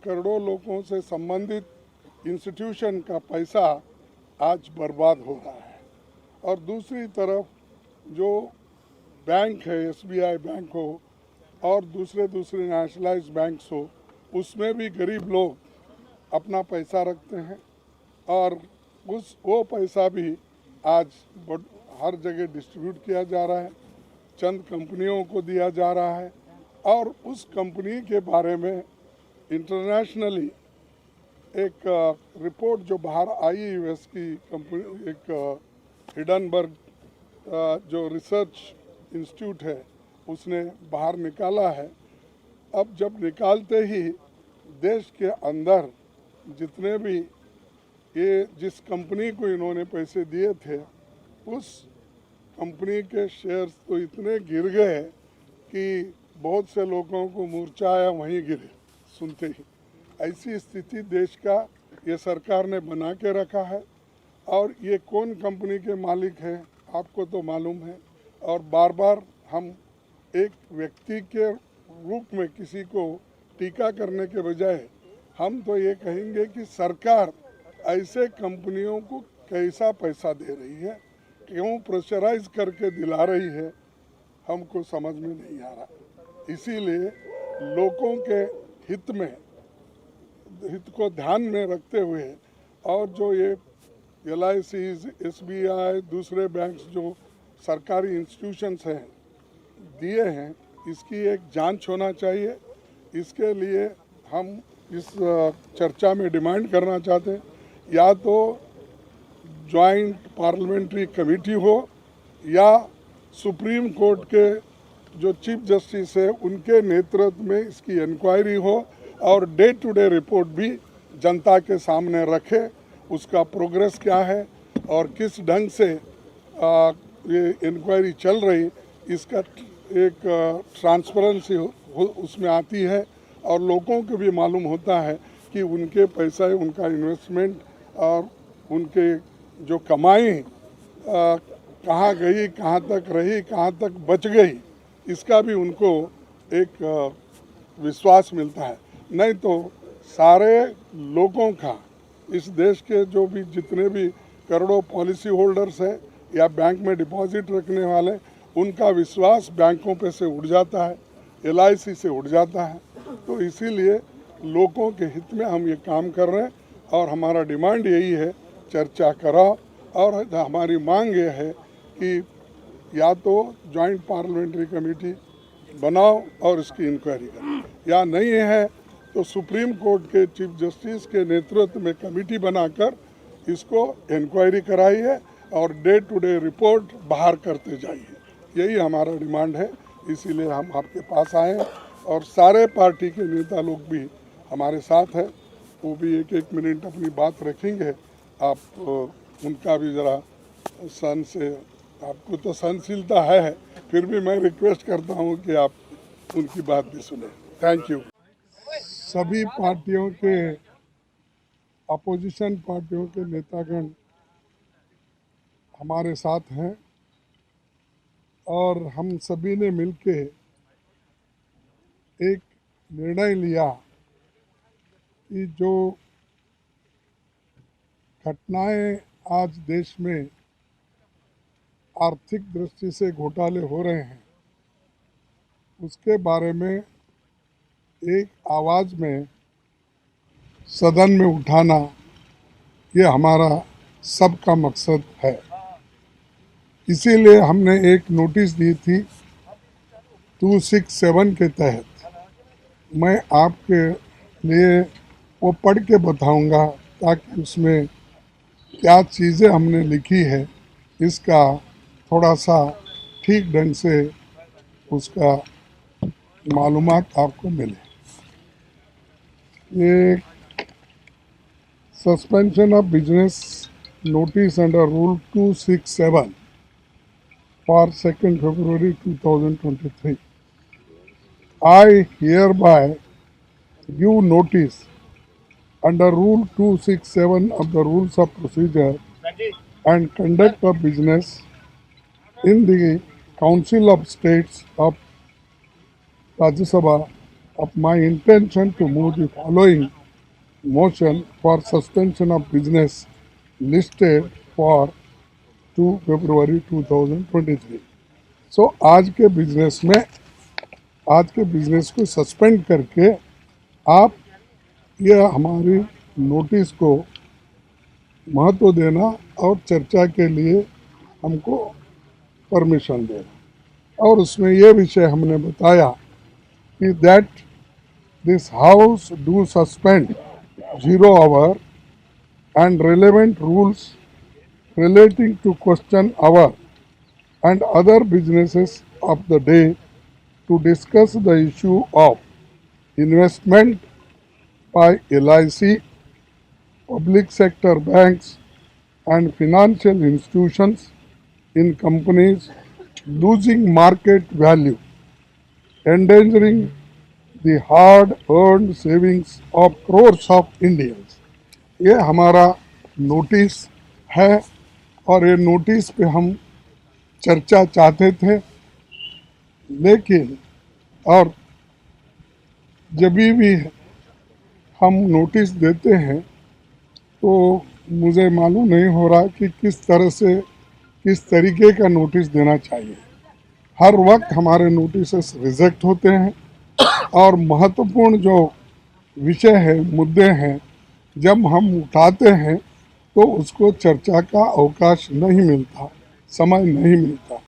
करोड़ों लोगों से संबंधित इंस्टीट्यूशन का पैसा आज बर्बाद हो रहा है। और दूसरी तरफ जो बैंक है, एसबीआई बैंक हो और दूसरे नेशनलाइज्ड बैंक्स हो, उसमें भी गरीब लोग अपना पैसा रखते हैं और वो पैसा भी आज हर जगह डिस्ट्रीब्यूट किया जा रहा है, चंद कंपनियों को दिया जा रहा है। और उस कंपनी के बारे में इंटरनेशनली एक रिपोर्ट जो बाहर आई, यूएस की कंपनी, एक हिडनबर्ग जो रिसर्च इंस्टीट्यूट है, उसने बाहर निकाला है। अब जब निकालते ही देश के अंदर जितने भी ये जिस कंपनी को इन्होंने पैसे दिए थे, उस कंपनी के शेयर्स तो इतने गिर गए कि बहुत से लोगों को मूर्छा आया वहीं गिरे सुनते ही। ऐसी स्थिति देश का ये सरकार ने बना के रखा है। और ये कौन कंपनी के मालिक हैं आपको तो मालूम है। और बार बार हम एक व्यक्ति के रूप में किसी को टीका करने के बजाय हम तो ये कहेंगे कि सरकार ऐसे कंपनियों को कैसा पैसा दे रही है, क्यों प्रेशराइज करके दिला रही है, हमको समझ में नहीं आ रहा। इसीलिए लोगों के हित को ध्यान में रखते हुए और जो ये LIC, SBI, दूसरे बैंक्स जो सरकारी इंस्टीट्यूशंस हैं दिए हैं, इसकी एक जांच होना चाहिए। इसके लिए हम इस चर्चा में डिमांड करना चाहते हैं, या तो जॉइंट पार्लियामेंट्री कमेटी हो या सुप्रीम कोर्ट के जो चीफ जस्टिस है उनके नेतृत्व में इसकी इंक्वायरी हो और डे टू डे रिपोर्ट भी जनता के सामने रखे, उसका प्रोग्रेस क्या है और किस ढंग से ये इंक्वायरी चल रही, इसका एक ट्रांसपेरेंसी उसमें आती है और लोगों को भी मालूम होता है कि उनके पैसा, उनका इन्वेस्टमेंट और उनके जो कमाई कहाँ गई, कहाँ तक रही, कहाँ तक बच गई, इसका भी उनको एक विश्वास मिलता है। नहीं तो सारे लोगों का, इस देश के जो भी जितने भी करोड़ों पॉलिसी होल्डर्स हैं या बैंक में डिपॉजिट रखने वाले, उनका विश्वास बैंकों पे से उड़ जाता है, LIC से उड़ जाता है। तो इसीलिए लोगों के हित में हम ये काम कर रहे हैं और हमारा डिमांड यही है, चर्चा कराओ। और हमारी मांग ये है कि या तो जॉइंट पार्लियामेंट्री कमेटी बनाओ और इसकी इंक्वायरी करो, या नहीं है तो सुप्रीम कोर्ट के चीफ जस्टिस के नेतृत्व में कमेटी बनाकर इसको इंक्वायरी कराइए और डे टू डे रिपोर्ट बाहर करते जाइए। यही हमारा डिमांड है। इसीलिए हम आपके पास आए और सारे पार्टी के नेता लोग भी हमारे साथ हैं, वो भी एक एक मिनट अपनी बात रखेंगे। आप उनका भी ज़रा सन से, आपको तो सहनशीलता है, फिर भी मैं रिक्वेस्ट करता हूँ कि आप उनकी बात भी सुने। Thank you. सभी पार्टियों के, अपोजिशन पार्टियों के नेतागण हमारे साथ हैं और हम सभी ने मिलके एक निर्णय लिया कि जो घटनाएं आज देश में आर्थिक दृष्टि से घोटाले हो रहे हैं, उसके बारे में एक आवाज़ में सदन में उठाना, ये हमारा सबका मकसद है। इसीलिए हमने एक नोटिस दी थी 267 के तहत। मैं आपके लिए वो पढ़ के बताऊंगा ताकि उसमें क्या चीज़ें हमने लिखी है इसका थोड़ा सा ठीक ढंग से उसका मालूमात आपको मिले। ये suspension of business notice under rule 267 for 2nd February 2023. I hereby give notice under Rule 267 of the Rules of Procedure and Conduct of Business in the Council of States of Rajya Sabha of my intention to move the following motion for suspension of business listed for 2 February 2023. So आज के business को suspend करके आप ये हमारी notice को महत्व देना और चर्चा के लिए हमको परमिशन देना। और उसमें ये विषय हमने बताया कि that this house do suspend 0 hour and relevant rules relating to question hour and other businesses of the day to discuss the issue of investment by LIC, public sector banks and financial institutions in companies losing market value, endangering the hard-earned savings of crores of Indians। ये हमारा notice है और ये notice पे हम चर्चा चाहते थे, लेकिन और जब भी हम नोटिस देते हैं तो मुझे मालूम नहीं हो रहा कि किस तरीके का नोटिस देना चाहिए। हर वक्त हमारे नोटिसेस रिजेक्ट होते हैं और महत्वपूर्ण जो विषय है, मुद्दे हैं, जब हम उठाते हैं तो उसको चर्चा का अवकाश नहीं मिलता, समय नहीं मिलता।